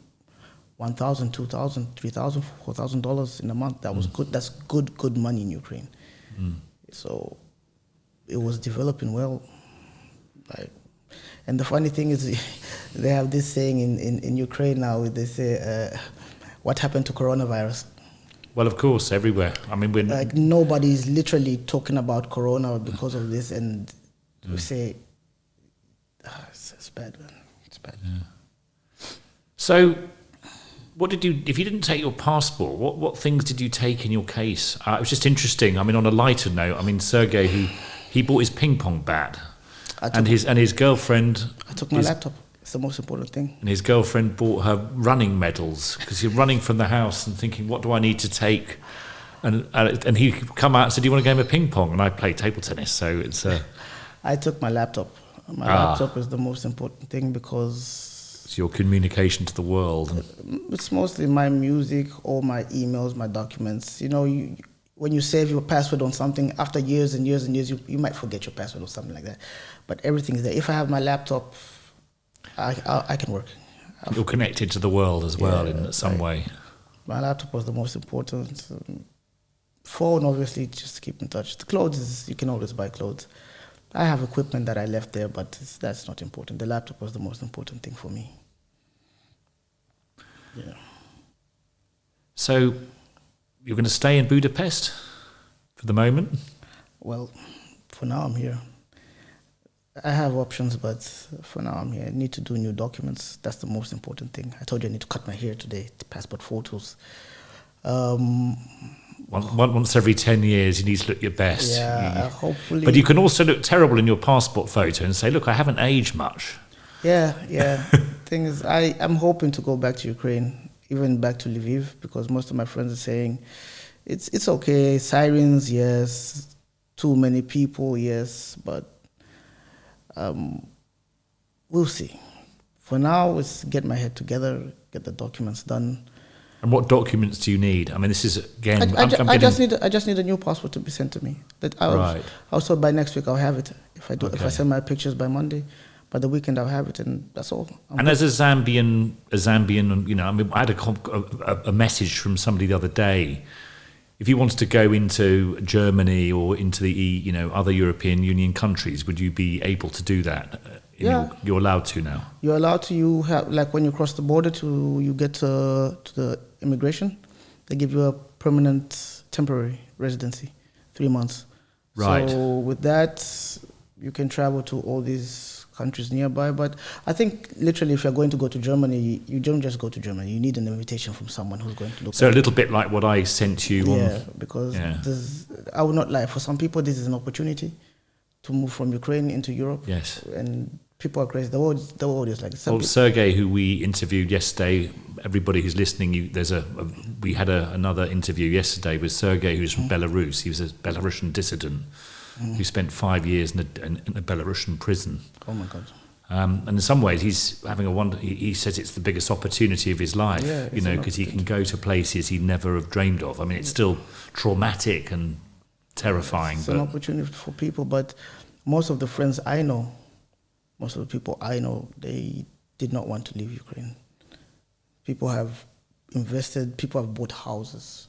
$1,000, $2,000, $3,000, $4,000 in a month. That was good. That's good money in Ukraine. So it was developing well. And the funny thing is, they have this saying in Ukraine now. They say, "What happened to coronavirus?" Well, of course, everywhere. I mean, like, nobody's literally talking about corona because of this, and we say, it's bad, man. It's bad. Yeah. So, if you didn't take your passport, what things did you take in your case? It was just interesting. I mean, on a lighter note, I mean, Sergei, he bought his ping pong bat, and his girlfriend. I took my laptop. It's the most important thing. And his girlfriend bought her running medals, because you're running from the house and thinking, what do I need to take? And he come out and said, do you want a game of ping pong? And I play table tennis, so it's... I took my laptop. My laptop is the most important thing, because... It's your communication to the world. It's mostly my music, all my emails, my documents. When you save your password on something, after years and years and years, you might forget your password or something like that. But everything is there. If I have my laptop, I can work. You're connected to the world as well in some way. My laptop was the most important. Phone, obviously, just to keep in touch. The clothes, you can always buy clothes. I have equipment that I left there, but that's not important. The laptop was the most important thing for me. Yeah. So, you're going to stay in Budapest for the moment? Well, for now I'm here. I have options, but for now I'm here. I need to do new documents. That's the most important thing. I told you I need to cut my hair today, passport photos. Once every 10 years, you need to look your best. Yeah, hopefully. But you can also look terrible in your passport photo and say, look, I haven't aged much. Yeah. Thing is, I'm hoping to go back to Ukraine, even back to Lviv, because most of my friends are saying It's okay. Sirens, yes. Too many people, yes. But we'll see. For now, it's get my head together, get the documents done. And what documents do you need? I mean, this is again. I just need a new passport to be sent to me. Right. Also, by next week I'll have it. If I send my pictures by Monday, by the weekend I'll have it, and that's all. And as a Zambian, you know, I mean, I had a message from somebody the other day. If you wanted to go into Germany or into the other European Union countries, would you be able to do that? You're allowed to now. You're allowed to. You have, like, when you cross the border you get to the immigration, they give you a permanent temporary residency, 3 months. Right. So with that, you can travel to all these countries nearby. But I think literally, if you're going to go to Germany, you don't just go to Germany. You need an invitation from someone who's going to look. So a little bit like what I sent you. Because I will not lie. For some people, this is an opportunity to move from Ukraine into Europe. Yes. And people are crazy. The world is like. Well, Sergey, who we interviewed yesterday, everybody who's listening, we had another interview yesterday with Sergey, who's from Belarus. He was a Belarusian dissident who spent 5 years in a Belarusian prison. Oh my God! And in some ways, he's having a wonder. He says it's the biggest opportunity of his life. Yeah, because he can go to places he'd never have dreamed of. I mean, it's still traumatic and terrifying. It's an opportunity for people, but most of the friends I know. Most of the people I know, they did not want to leave Ukraine. People have invested, people have bought houses.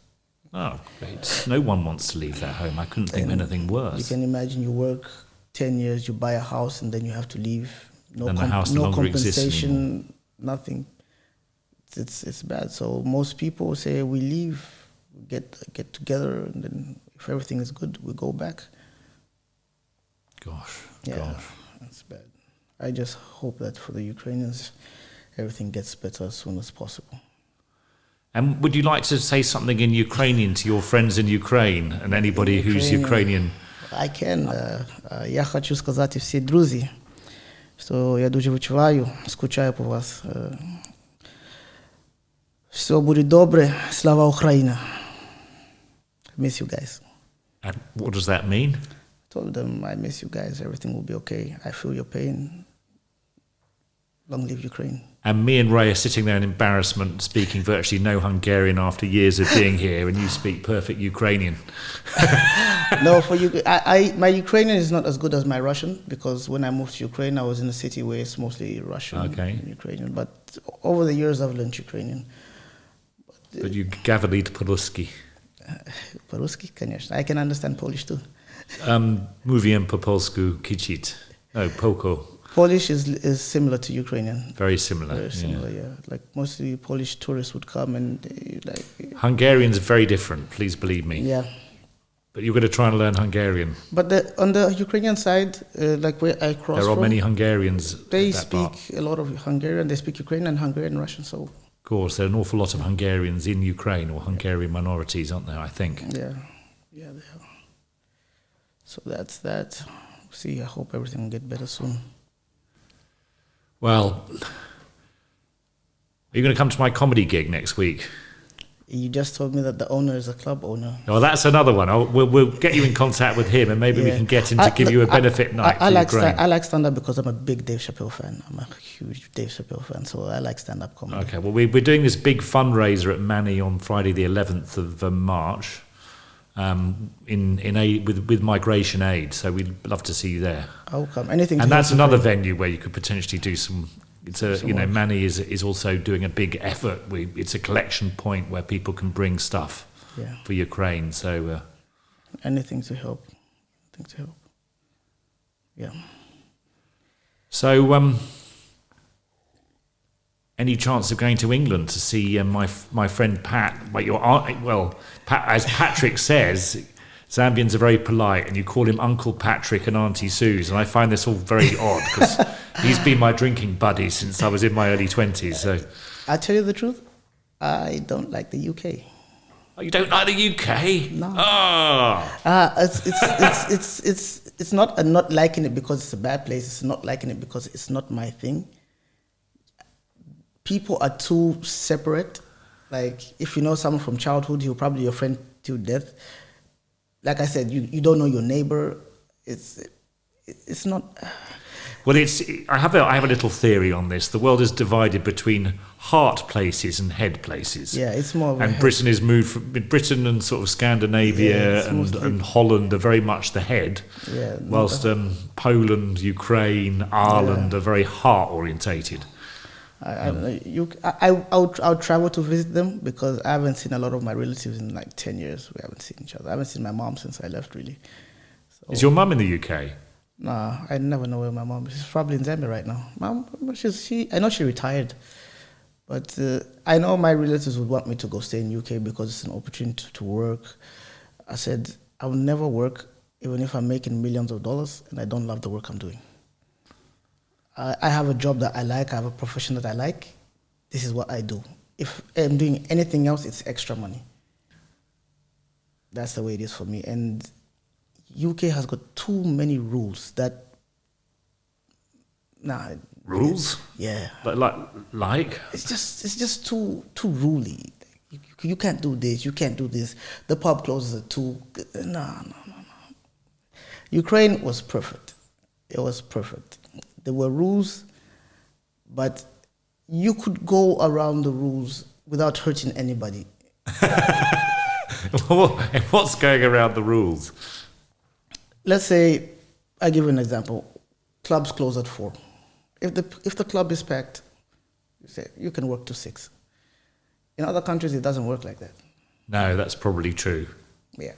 Oh, great. No one wants to leave their home. I couldn't think of anything worse. You can imagine you work 10 years, you buy a house, and then you have to leave. And the house no longer exists anymore. Nothing. It's bad. So most people say we leave, we get together, and then if everything is good, we go back. Gosh. That's bad. I just hope that for the Ukrainians, everything gets better as soon as possible. And would you like to say something in Ukrainian to your friends in Ukraine and anybody who's Ukrainian? I can. Я хочу сказати всі друзі, що я дуже відчуваю, скучаю по вас. Все буде добре, слава Україна. I miss you guys. And what does that mean? I told them I miss you guys, everything will be okay. I feel your pain. Long live Ukraine. And me and Ray are sitting there in embarrassment, speaking virtually no Hungarian after years of being here, and you speak perfect Ukrainian. No, for you, my Ukrainian is not as good as my Russian, because when I moved to Ukraine, I was in a city where it's mostly Russian and Ukrainian. But over the years, I've learned Ukrainian. But you говорит по-русски. По-русски, конечно. I can understand Polish too. Mówię po polsku kichit. No, poko. Polish is similar to Ukrainian. Very similar. Very similar, yeah. Like mostly Polish tourists would come and Hungarian's very different, please believe me. Yeah. But you're going to try and learn Hungarian. But on the Ukrainian side, like where I cross there are many Hungarians. They speak a lot of Hungarian. They speak Ukrainian, Hungarian, Russian. So. Of course, there are an awful lot of Hungarians in Ukraine, or Hungarian minorities, aren't there? I think. Yeah, they are. So that's that. See, I hope everything will get better soon. Well, are you going to come to my comedy gig next week? You just told me that the owner is a club owner. Well, that's another one. We'll get you in contact with him, and maybe we can get him to give you a benefit night for Ukraine. I like stand-up because I'm a big Dave Chappelle fan. I'm a huge Dave Chappelle fan, so I like stand-up comedy. Okay, well, we're doing this big fundraiser at Manny on Friday the 11th of March with Migration Aid, so we'd love to see you there. I'll come. Anything. And that's another venue where you could potentially do some... Manny is also doing a big effort. It's a collection point where people can bring stuff for Ukraine. So anything to help. Yeah. So any chance of going to England to see my friend Pat? Pat, as Patrick says, Zambians are very polite, and you call him Uncle Patrick and Auntie Suze, and I find this all very odd because he's been my drinking buddy since I was in my early 20s. So, I tell you the truth, I don't like the UK. Oh, you don't like the UK? No. Oh. It's not not liking it because it's a bad place. It's not liking it because it's not my thing. People are too separate. Like, if you know someone from childhood, he'll probably be your friend till death. Like I said, you don't know your neighbor. It's not. Well, I have a little theory on this. The world is divided between heart places and head places. Yeah, it's more. And Britain is moved from Britain and sort of Scandinavia and Holland are very much the head, whilst Poland, Ukraine, Ireland are very heart orientated. I'll travel to visit them because I haven't seen a lot of my relatives in like 10 years. We haven't seen each other. I haven't seen my mom since I left, really. So, is your mum in the UK? Nah, I never know where my mom is. She's probably in Zambia right now. Mom, I know she retired, but I know my relatives would want me to go stay in UK because it's an opportunity to work. I said I will never work even if I'm making millions of dollars and I don't love the work I'm doing. I have a job that I like. I have a profession that I like. This is what I do. If I'm doing anything else, it's extra money. That's the way it is for me. And UK has got too many rules that. Rules? Yeah. Like? It's just too ruly. You can't do this. You can't do this. The pub closes at 2. No. Ukraine was perfect. It was perfect. There were rules, but you could go around the rules without hurting anybody. What's going around the rules? Let's say, I give you an example. Clubs close at 4. If the club is packed, you can work to 6. In other countries, it doesn't work like that. No, that's probably true. Yeah.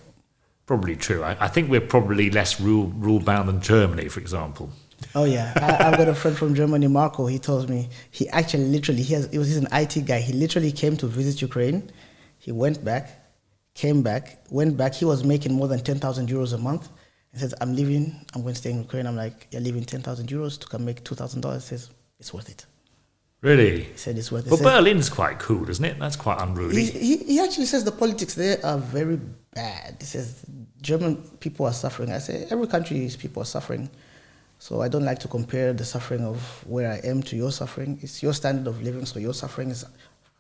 Probably true. I think we're probably less rule-bound than Germany, for example. Oh yeah, I've got a friend from Germany, Marco. He tells me he actually literally he's an IT guy. He literally came to visit Ukraine. He went back, came back, went back. He was making more than 10,000 euros a month. He says, "I'm leaving. I'm going to stay in Ukraine." I'm like, "You're leaving 10,000 euros to come make $2,000?" He says, "It's worth it." Really? He said it's worth it. Well, Berlin's quite cool, isn't it? That's quite unruly. He actually says the politics there are very bad. He says German people are suffering. I say every country's people are suffering. So I don't like to compare the suffering of where I am to your suffering. It's your standard of living, so your suffering is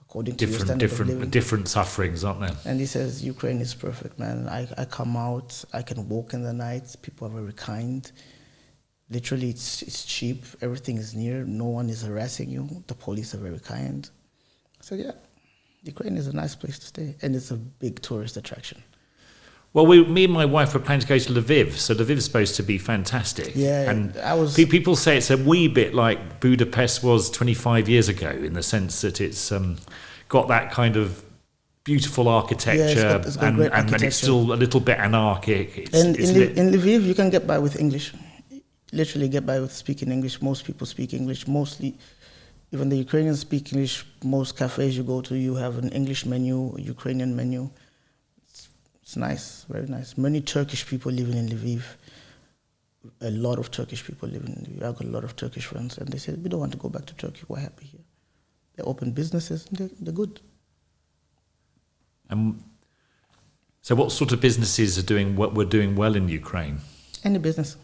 according to your standard of living. Different sufferings, aren't there? And he says, Ukraine is perfect, man. I come out, I can walk in the night. People are very kind. Literally, it's cheap. Everything is near. No one is harassing you. The police are very kind. So yeah, Ukraine is a nice place to stay. And it's a big tourist attraction. Well, me and my wife were planning to go to Lviv, so Lviv's supposed to be fantastic. Yeah, and people say it's a wee bit like Budapest was 25 years ago, in the sense that it's got that kind of beautiful architecture, it's got great architecture. And it's still a little bit anarchic. In Lviv, you can get by with English. Literally get by with speaking English. Most people speak English. Mostly, even the Ukrainians speak English. Most cafes you go to, you have an English menu, a Ukrainian menu. It's nice, very nice. Many Turkish people living in Lviv. A lot of Turkish people living in Lviv. I've got a lot of Turkish friends, and they said, we don't want to go back to Turkey. We're happy here. They open businesses, and they're good. So what sort of businesses were doing well in Ukraine? Any business.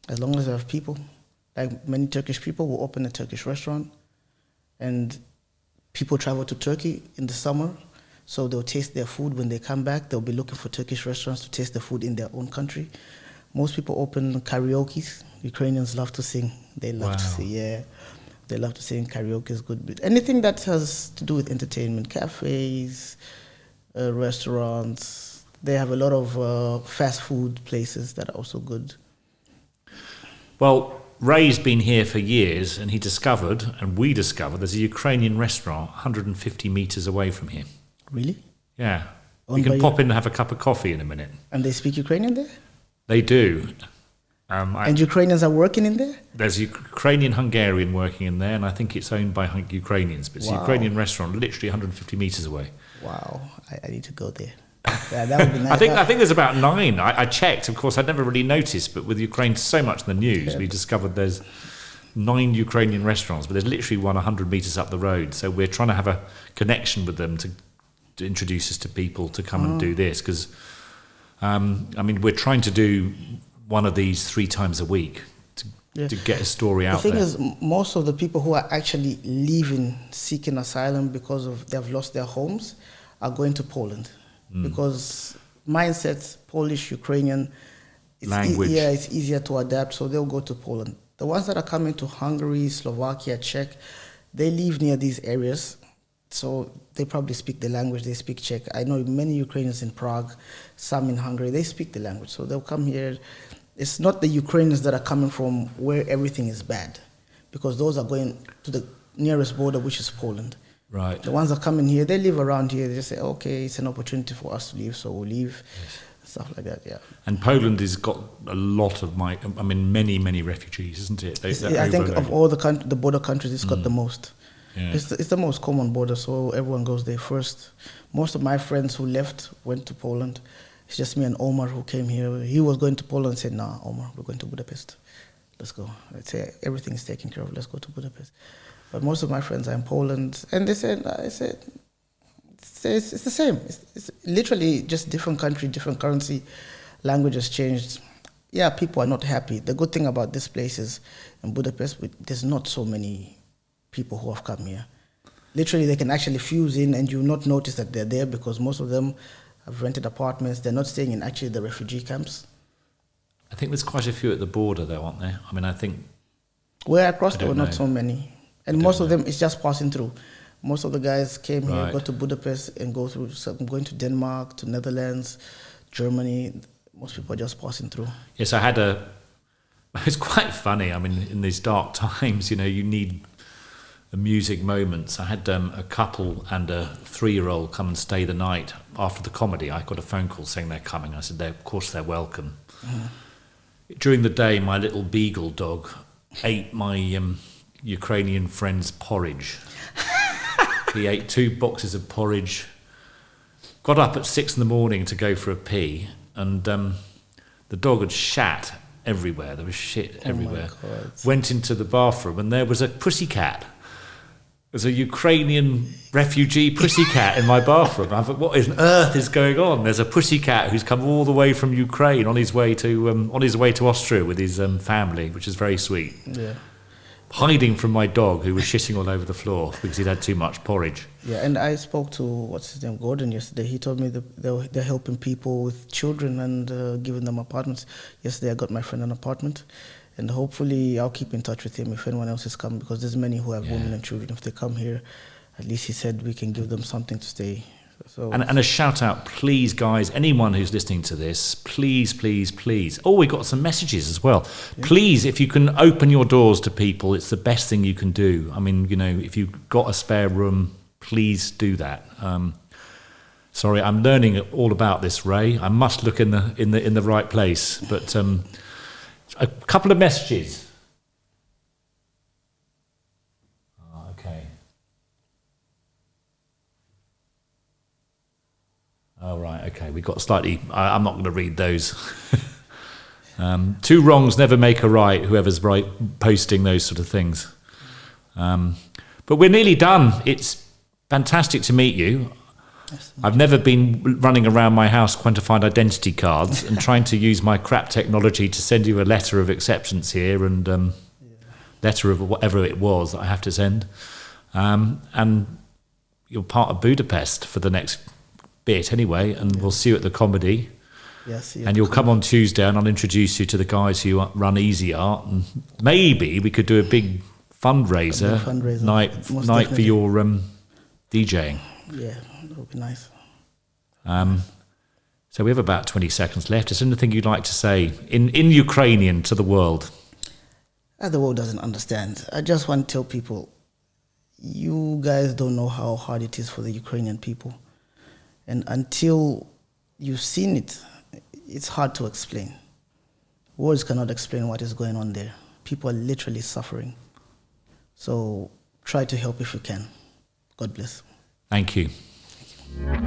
As long as they have people. Like many Turkish people will open a Turkish restaurant, and people travel to Turkey in the summer. So they'll taste their food. When they come back, they'll be looking for Turkish restaurants to taste the food in their own country. Most people open karaoke's. Ukrainians love to sing. They love to sing, yeah. They love to sing. Karaoke is good. But anything that has to do with entertainment, cafes, restaurants. They have a lot of fast food places that are also good. Well, Ray's been here for years, and we discovered, there's a Ukrainian restaurant 150 metres away from here. Really? Yeah. We can pop in and have a cup of coffee in a minute. And they speak Ukrainian there? They do. And Ukrainians are working in there? There's a Ukrainian-Hungarian working in there, and I think it's owned by Ukrainians. But it's a Ukrainian restaurant, literally 150 metres away. Wow. I need to go there. Yeah, that would be nice. I think there's about 9. I checked. Of course, I'd never really noticed, but with Ukraine so much in the news, we discovered there's 9 Ukrainian restaurants, but there's literally one 100 metres up the road. So we're trying to have a connection with them to introduce us to people to come and do this, because we're trying to do one of these 3 times a week to get a story out there. The thing is, most of the people who are actually leaving, seeking asylum because they've lost their homes, are going to Poland. because mindset, Polish, Ukrainian, Language. it's easier to adapt, so they'll go to Poland. The ones that are coming to Hungary, Slovakia, Czech, they live near these areas, so they probably speak the language, they speak Czech. I know many Ukrainians in Prague, some in Hungary, they speak the language, so they'll come here. It's not the Ukrainians that are coming from where everything is bad, because those are going to the nearest border, which is Poland. Right. The ones that come in here, they live around here. They just say, okay, it's an opportunity for us to leave, so we'll leave. Yes. Stuff like that, yeah. And Poland has got a lot of many refugees, isn't it? I think of all the border countries, it's got the most. Yeah. It's the most common border, so everyone goes there first. Most of my friends who left went to Poland. It's just me and Omar who came here. He was going to Poland and said, nah, Omar, we're going to Budapest. Let's go. I'd say everything is taken care of. Let's go to Budapest. But most of my friends are in Poland, and I said, it's the same. It's literally just different country, different currency, language has changed. Yeah, people are not happy. The good thing about this place is in Budapest, there's not so many people who have come here. Literally, they can actually fuse in, and you will not notice that they're there because most of them have rented apartments. They're not staying in actually the refugee camps. I think there's quite a few at the border, though, aren't there? I mean, I think... Where across there were not so many. And most of them, it's just passing through. Most of the guys came here, go to Budapest and go through, going to Denmark, to Netherlands, Germany. Most people are just passing through. Yes, it's quite funny. I mean, in these dark times, you need amusing moments. I had a couple and a 3-year-old come and stay the night after the comedy. I got a phone call saying they're coming. I said, of course they're welcome. During the day, my little beagle dog ate my Ukrainian friend's porridge. He ate 2 boxes of porridge, got up at 6 a.m. to go for a pee, and the dog had shat everywhere. There was shit everywhere. Went into the bathroom, and there was a pussycat. There's a Ukrainian refugee pussycat in my bathroom. I thought, what on earth is going on? There's a pussycat who's come all the way from Ukraine on his way to Austria with his family, which is very sweet. Yeah. Hiding from my dog, who was shitting all over the floor because he'd had too much porridge. Yeah, and I spoke to Gordon yesterday. He told me that they're helping people with children and giving them apartments. Yesterday I got my friend an apartment, and hopefully I'll keep in touch with him if anyone else is coming, because there's many who have women and children. If they come here, at least he said we can give them something to stay. So and a shout out, please, guys, anyone who's listening to this, please. Oh, we got some messages as well. Yeah. Please, if you can open your doors to people, it's the best thing you can do. I mean, if you've got a spare room, please do that. Sorry, I'm learning all about this, Ray. I must look in the right place. But a couple of messages. Oh, right, okay, we got slightly... I'm not going to read those. 2 wrongs never make a right, whoever's posting those sort of things. But we're nearly done. It's fantastic to meet you. I've never been running around my house trying to find identity cards and trying to use my crap technology to send you a letter of acceptance here and letter of whatever it was that I have to send. And you're part of Budapest for the next... bit anyway, and we'll see you at the comedy. Yes, and you'll come on Tuesday, and I'll introduce you to the guys who run Easy Art, and maybe we could do a big fundraiser night for your DJing. Yeah, that would be nice. So we have about 20 seconds left. Is there anything you'd like to say in Ukrainian to the world? The world doesn't understand. I just want to tell people, you guys don't know how hard it is for the Ukrainian people. And until you've seen it, it's hard to explain. Words cannot explain what is going on there. People are literally suffering. So try to help if you can. God bless. Thank you. Thank you.